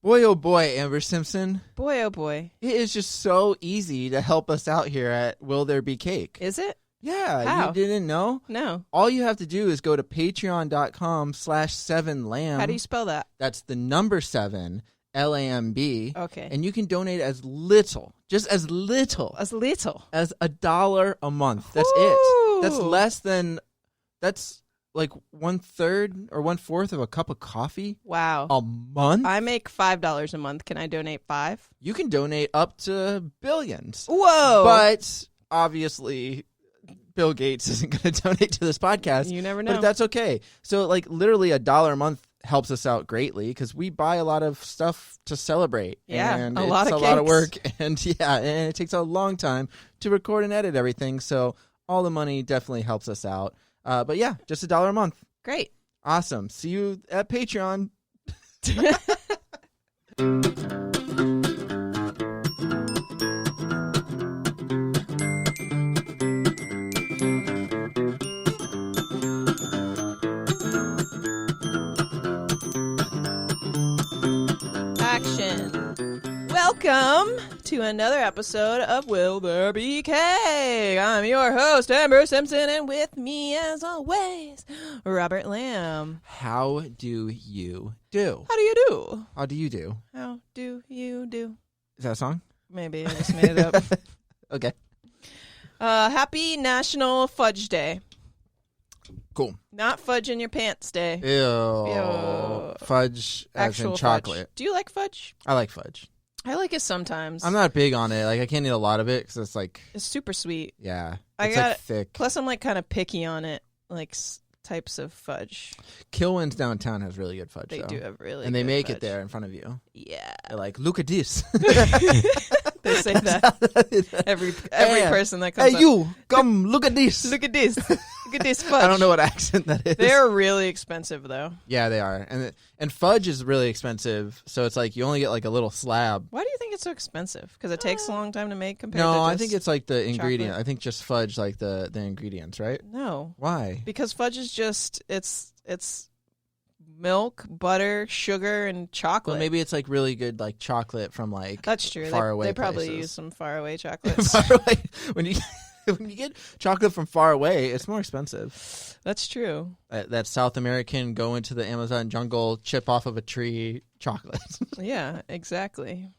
Boy, oh boy, Amber Simpson. Boy, oh boy. It is just so easy to help us out here at Will There Be Cake. Is it? Yeah, How? You didn't know? No. All you have to do is go to patreon.com/7lamb. How do you spell that? That's the number 7, LAMB. Okay. And you can donate as little, just as little As little. as $1 a month. That's Ooh. it. That's less than, that's like 1/3 or 1/4 of a cup of coffee Wow. a month. I make $5 a month. Can I donate 5? You can donate up to billions. Whoa. But obviously, Bill Gates isn't going to donate to this podcast. You never know. But that's okay. So, like, literally $1 a month helps us out greatly because we buy a lot of stuff to celebrate. Yeah, and a it's lot of a lot of cakes. work. And and it takes a long time to record and edit everything. So, all the money definitely helps us out. But yeah, just $1 a month. Great. Awesome. See you at Patreon. Action. Welcome to another episode of Will There Be Cake? I'm your host, Amber Simpson, and with me, as always, Robert Lamb. How do you do? How do you do? How do you do? How do you do? Is that a song? Maybe I just made it up. Okay. Happy National Fudge Day. Cool. Not fudge in your pants day. Ew. Ew. Fudge as Actual in chocolate. Fudge. Do you like fudge? I like fudge. I like it sometimes. I'm not big on it. Like, I can't eat a lot of it because it's like, It's super sweet. yeah. I It's got like thick. Plus, I'm like kind of picky on it, like types of fudge. Kilwin's downtown has really good fudge, They though. do have really And they good make fudge. it there in front of you. Yeah. They're like, look at this. They say that every person that comes Hey, up. you, come look at this. Look at this. Look at this fudge. I don't know what accent that is. They're really expensive, though. Yeah, they are. And fudge is really expensive. So it's like you only get like a little slab. Why do you think it's so expensive? Because it takes a long time to make compared to No, I just think it's like the ingredient. chocolate? I think just fudge, like the ingredients, right? No. Why? Because fudge is just, it's milk, butter, sugar, and chocolate. Well, maybe it's like really good, like chocolate from like That's true. far away They probably places. use some faraway chocolates. Far away. When you get chocolate from far away, it's more expensive. That's true. That South American go into the Amazon jungle, chip off of a tree chocolate. Yeah, exactly.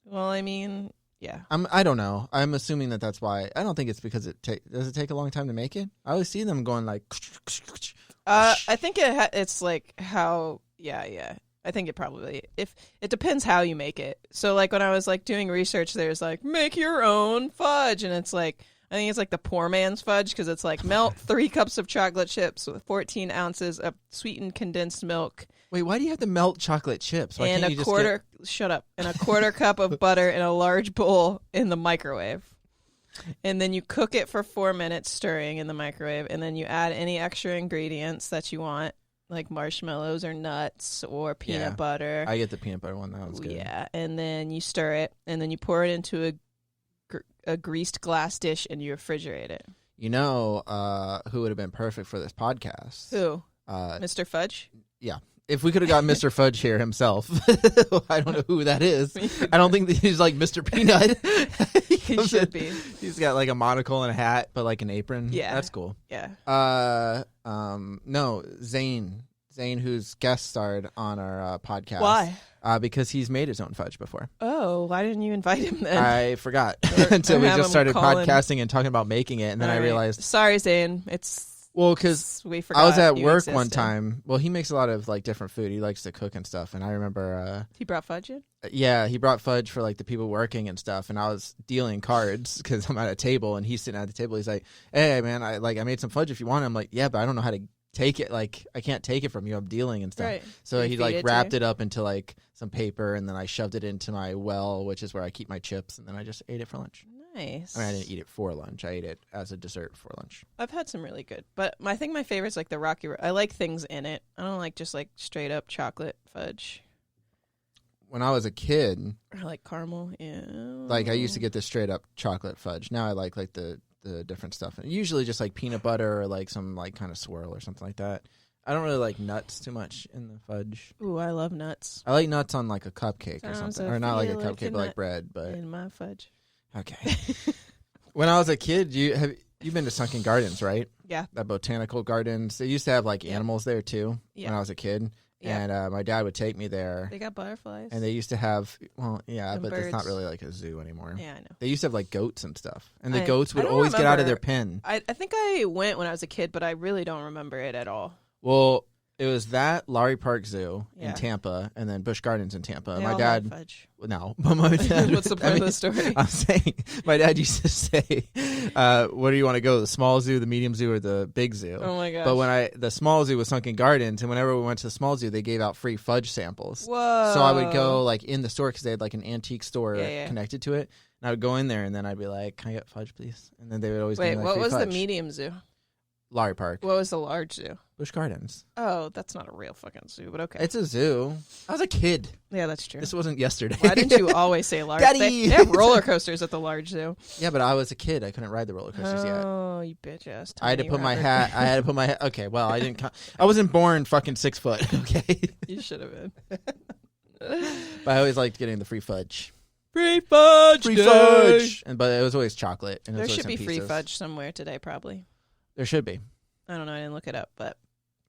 Well, I mean, yeah. I don't know. I'm assuming that's why. I don't think it's because does it take a long time to make it? I always see them going like. I think it's like how. Yeah. I think it probably it depends how you make it. So like when I was like doing research, there's like make your own fudge, and it's like I think it's like the poor man's fudge because it's like melt 3 cups of chocolate chips with 14 ounces of sweetened condensed milk. Wait, why do you have to melt chocolate chips? Why And can't a you just quarter shut up. And a quarter cup of butter in a large bowl in the microwave. And then you cook it for 4 minutes, stirring in the microwave, and then you add any extra ingredients that you want, like marshmallows or nuts or peanut butter. I get the peanut butter one. That was good. Yeah, and then you stir it, and then you pour it into a greased glass dish, and you refrigerate it. You know who would have been perfect for this podcast? Who? Mr. Fudge? Yeah. If we could have got Mr. Fudge here himself, I don't know who that is. I don't think that he's like Mr. Peanut. He should be. He's got like a monocle and a hat, but like an apron. Yeah. That's cool. Yeah. No, Zane, who's guest starred on our podcast. Why? Because he's made his own fudge before. Oh, why didn't you invite him then? I forgot until we have just him started call in. podcasting and talking about making it, and then All I right. realized. Sorry, Zane. Because we forgot I was at you work one existed. time. Well, he makes a lot of like different food. He likes to cook and stuff. And I remember, He brought fudge in? yeah, he brought fudge for like the people working and stuff. And I was dealing cards because I'm at a table and he's sitting at the table. He's like, "Hey, man, I made some fudge if you want it." I'm like, "Yeah, but I don't know how to take it. Like, I can't take it from you. I'm dealing and stuff." Right. So Did he feed like it to wrapped you? it up into like some paper, and then I shoved it into my well, which is where I keep my chips. And then I just ate it for lunch. Nice. I mean, I didn't eat it for lunch. I ate it as a dessert for lunch. I've had some really good, but I think my favorite's like the Rocky Road. I like things in it. I don't like just like straight up chocolate fudge. When I was a kid, I like caramel. Yeah. like I used to get the straight up chocolate fudge. Now I like the different stuff. And usually just like peanut butter or like some like kind of swirl or something like that. I don't really like nuts too much in the fudge. Ooh, I love nuts. I like nuts on like a cupcake or Sounds something, I or not like a feel like cupcake, a but like nut bread. But In my fudge. okay. When I was a kid, you've been to Sunken Gardens, right? Yeah. That botanical gardens. They used to have like animals there too. Yeah. When I was a kid, Yeah. and my dad would take me there. They got butterflies. And they used to have, well, yeah, And but it's not birds. really like a zoo anymore. Yeah, I know. They used to have like goats and stuff, and the I goats would don't always get out of remember. their pen. I think I went when I was a kid, but I really don't remember it at all. Well, it was that Lowry Park Zoo Yeah. in Tampa, and then Busch Gardens in Tampa. They my all dad, had fudge. no, but my dad. What's the point of the story? I'm saying my dad used to say, "What do you want to go? The small zoo, the medium zoo, or the big zoo?" Oh my gosh. But when the small zoo was Sunken Gardens, and whenever we went to the small zoo, they gave out free fudge samples. Whoa. So I would go like in the store because they had like an antique store Yeah. connected to it, and I would go in there, and then I'd be like, "Can I get fudge, please?" And then they would always give Wait, me, like, what free was fudge. the medium zoo? Lowry Park, What was the large zoo? Busch Gardens. Oh, that's not a real fucking zoo, but okay. It's a zoo. I was a kid. Yeah, that's true. This wasn't yesterday. Why didn't you always say large? Daddy! They have roller coasters at the large zoo. Yeah, but I was a kid. I couldn't ride the roller coasters yet. Oh, you bitch ass. I had to put my hat. I had to put my hat. Okay, well, I didn't. I wasn't born fucking 6 foot. Okay, You should have been. but I always liked getting the free fudge. Free fudge. Free fudge, but it was always chocolate. And it There was should always be in free pieces. fudge somewhere today, probably. There should be. I don't know. I didn't look it up, but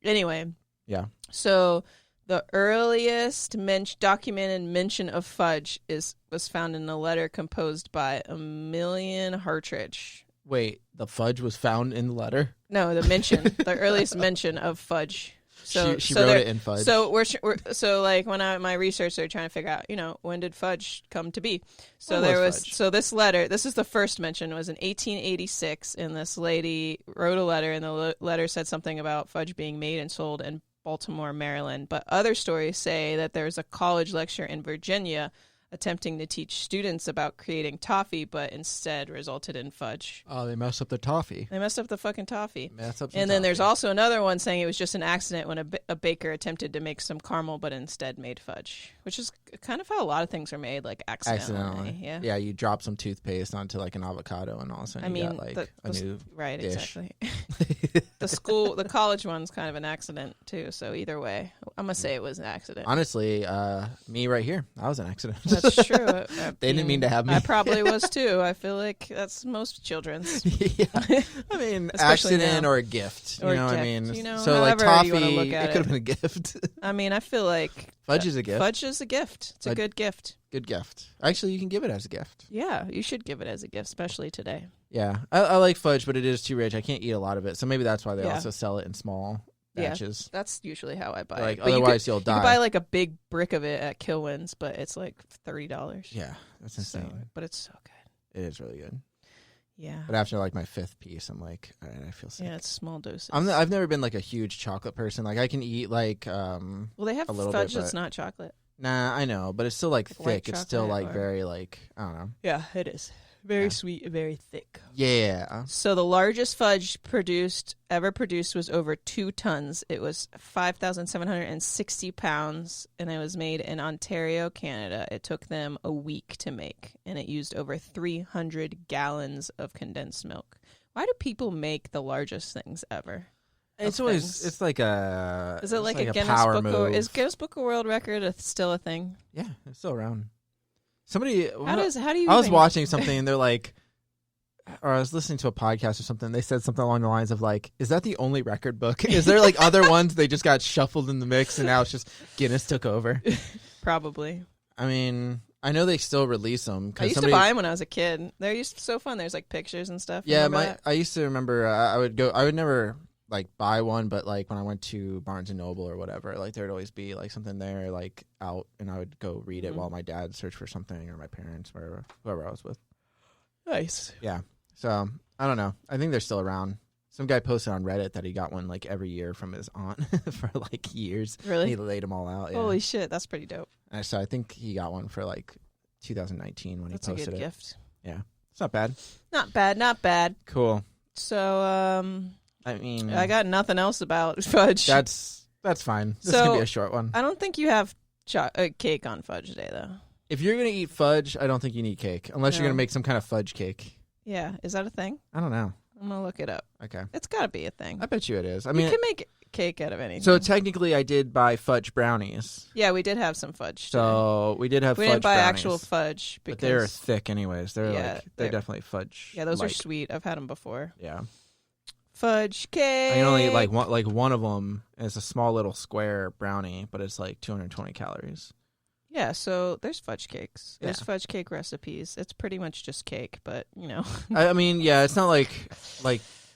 anyway. Yeah. So the earliest documented mention of fudge was found in a letter composed by Emilian Hartridge. Wait, the fudge was found in the letter. No, the earliest mention of fudge. So she so wrote it in fudge. So we're so like when my research, they're trying to figure out, when did fudge come to be? So When there was was fudge? so this letter. This is the first mention. Was in 1886, and this lady wrote a letter, and the letter said something about fudge being made and sold in Baltimore, Maryland. But other stories say that there was a college lecture in Virginia attempting to teach students about creating toffee, but instead resulted in fudge. Oh, they messed up the toffee. They messed up the fucking toffee. Messed up some And then there's toffee. also another one saying it was just an accident when a baker attempted to make some caramel, but instead made fudge, which is kind of how a lot of things are made, like accidentally. Yeah. Yeah, you drop some toothpaste onto like an avocado, and all of a sudden I mean, you got like a new right, dish. exactly. The college one's kind of an accident too. So either way, I'm gonna say it was an accident. Honestly, me right here, that was an accident. That's true. They didn't mean to have me. I probably was too. I feel like that's most children's. Yeah, I mean, Especially accident now. or a gift. Or you know what I gift, mean? So like however you toffee, wanna look it at could have been a gift. I mean, I feel like Fudge is a gift. Fudge is a gift. It's a Fudge- good gift. Good gift. Actually, you can give it as a gift. Yeah, you should give it as a gift, especially today. Yeah, I like fudge, but it is too rich. I can't eat a lot of it, so maybe that's why they Yeah. also sell it in small Yeah. batches. That's usually how I buy Like it. But otherwise, you'll you die. could buy like a big brick of it at Kilwins, but it's like $30. Yeah, that's insane. But it's so good. It is really good. Yeah. But after like my 5th piece, I'm like, all right, I feel sick. Yeah, it's small doses. I've never been like a huge chocolate person. Like I can eat like well, they have a little fudge bit, that's but- not chocolate. nah, I know, but it's still like Like white thick. It's still chocolate like or- very like I don't know. Yeah, it is. Very Yeah. sweet and very thick. Yeah. So the largest fudge ever produced was over 2 tons. It was 5,760 pounds, and it was made in Ontario, Canada. It took them a week to make, and it used over 300 gallons of condensed milk. Why do people make the largest things ever? It's of always things? it's like a Is it it's like a Guinness power Book move. is Guinness Book of World Record still a thing? Yeah, it's still around. Somebody How do you I was even- watching something and they're like, or I was listening to a podcast or something. They said something along the lines of like, "Is that the only record book? Is there like other ones they just got shuffled in the mix and now it's just Guinness took over?" Probably. I mean, I know they still release them. I used to buy them when I was a kid. They're so fun. There's like pictures and stuff. Yeah, Remember that? I used to remember. I would never like buy one, but like when I went to Barnes and Noble or whatever, like there'd always be like something there like out, and I would go read it Mhm. while my dad searched for something or my parents, whoever I was with. Nice. Yeah. So I don't know. I think they're still around. Some guy posted on Reddit that he got one like every year from his aunt for like years. Really? He laid them all out. Yeah. Holy shit, that's pretty dope. And so I think he got one for like 2019 when That's he a posted good it. gift. Yeah. It's not bad. Not bad, not bad. Cool. So, I mean, I got nothing else about fudge. that's fine. This So- can be a short one. I don't think you have cake on fudge day, though. If you're gonna eat fudge, I don't think you need cake unless you're No. gonna make some kind of fudge cake. Yeah, is that a thing? I don't know. I'm gonna look it up. Okay. It's gotta be a thing. I bet you it is. I You mean, can make cake out of anything. so technically I did buy fudge brownies. Yeah, we did have some fudge. So we did have we fudge didn't buy brownies, actual fudge because but they're thick anyways. They're Yeah, they're definitely fudge. yeah, those are sweet. I've had them before. Yeah. Fudge cake. I can only eat one of them is a small little square brownie, but it's like 220 calories. Yeah, so there's fudge cakes. There's Yeah. fudge cake recipes. It's pretty much just cake, but you know. I mean, yeah, it's not like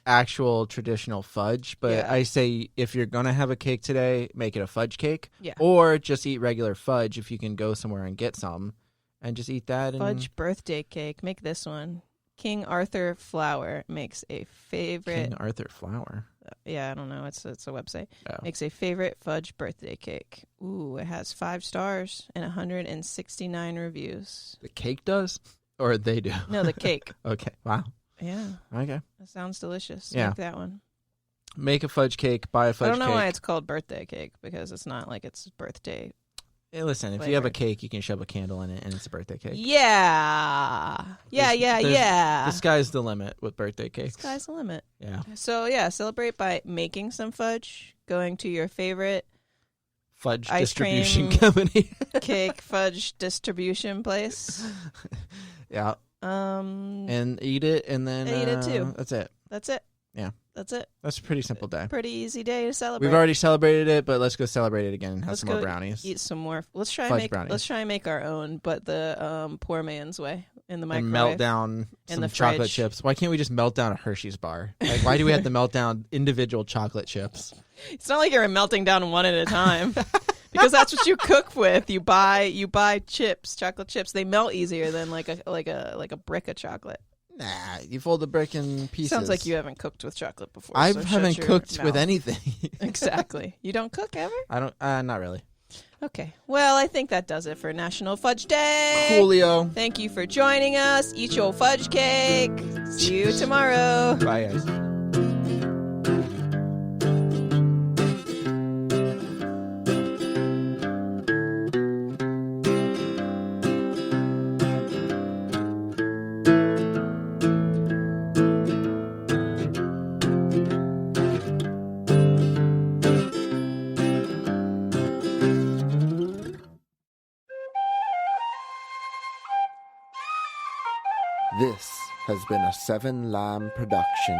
actual traditional fudge, but Yeah. I say if you're gonna have a cake today, make it a fudge cake. Yeah. Or just eat regular fudge if you can go somewhere and get some, and just eat that. And Fudge birthday cake. Make this one. King Arthur Flour makes a favorite. King Arthur flour. Yeah, I don't know. It's a website. Oh. Makes a favorite fudge birthday cake. Ooh, it has 5 stars and 169 reviews. The cake does, or they do. No, the cake. Okay. Wow. Yeah, Okay. that sounds delicious. Yeah. Make that one. Make a fudge cake. Buy a fudge I don't know cake. why it's called birthday cake because it's not like it's birthday. Hey, listen, if you have a flavor. cake, you can shove a candle in it, and it's a birthday cake. Yeah. Yeah, yeah. The sky's the limit with birthday cakes. Sky's the limit. Yeah. So, yeah, celebrate by making some fudge, going to your favorite Fudge Ice distribution cream. company. cake fudge distribution place. Yeah. And eat it, and then Eat it too. That's it. That's it. Yeah. That's it. That's a pretty simple day. Pretty easy day to celebrate. We've already celebrated it, but let's go celebrate it again and have Let's some more go brownies. Eat some more. Let's try Fudge and brownies. let's try and make our own, but the poor man's way in the And microwave. melt down In some the chocolate fridge. chips. Why can't we just melt down a Hershey's bar? Like, why do we have to melt down individual chocolate chips? It's not like you're melting down one at a time. Because that's what you cook with. You buy chips, chocolate chips. They melt easier than like a brick of chocolate. Nah, you fold the brick in pieces. Sounds like you haven't cooked with chocolate before. I so shut haven't your cooked with mouth. anything. Exactly. You don't cook ever? I don't. Not really. Okay. Well, I think that does it for National Fudge Day. Coolio. Thank you for joining us. Eat your fudge cake. See you tomorrow. Bye, guys. This has been a Seven Lamb production.